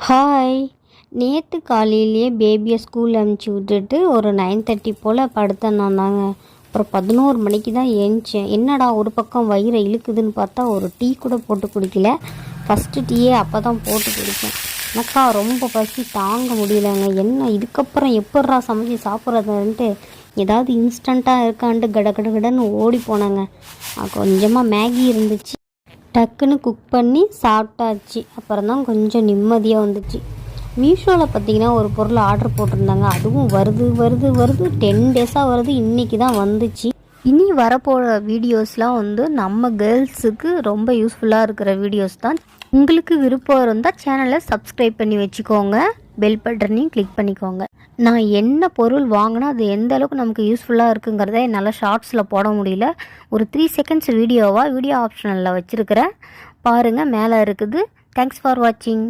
Hi. நேற்று காலையிலேயே பேபியை school அனுப்பிச்சி விட்டுட்டு ஒரு 9:30 போல் படுத்தேன் நான் தாங்க. அப்புறம் 11 மணிக்கு தான் ஏந்திச்சேன். என்னடா ஒரு பக்கம் வயிறை இழுக்குதுன்னு பார்த்தா ஒரு டீ கூட போட்டு குடிக்கல. ஃபஸ்ட்டு டீயே அப்போ தான் போட்டு குடித்தேன். எனக்கா ரொம்ப பசி தாங்க முடியலைங்க. என்ன இதுக்கப்புறம் எப்பட்றா சமைச்சி சாப்பிட்றதுன்ட்டு ஏதாவது இன்ஸ்டண்ட்டாக இருக்கான்ட்டு கடன்னு ஓடி போனாங்க. கொஞ்சமாக மேகி இருந்துச்சு, டக்குன்னு குக் பண்ணி சாப்பிட்டாச்சு. அப்புறம் தான் கொஞ்சம் நிம்மதியாக வந்துச்சு. மீஷோவில் பார்த்திங்கன்னா ஒரு பொருள் ஆர்டர் போட்டிருந்தாங்க. அதுவும் வருது 10 டேஸாக வருது. இன்றைக்கி தான் வந்துச்சு. இனி வரப்போகிற வீடியோஸ்லாம் நம்ம கேர்ள்ஸுக்கு ரொம்ப யூஸ்ஃபுல்லாக இருக்கிற வீடியோஸ் தான். உங்களுக்கு விருப்பம் இருந்தால் சேனலை சப்ஸ்கிரைப் பண்ணி வச்சுக்கோங்க, பெல் பட்டனையும் கிளிக் பண்ணிக்கோங்க. நான் என்ன பொருள் வாங்கினா அது எந்த அளவுக்கு நமக்கு யூஸ்ஃபுல்லாக இருக்குங்கிறத என்னால் ஷார்ட்ஸில் போட முடியல. ஒரு 3 செகண்ட்ஸ் வீடியோ ஆப்ஷனலில் வச்சுருக்கிறேன், பாருங்கள், மேலே இருக்குது. தேங்க்ஸ் ஃபார் வாட்சிங்.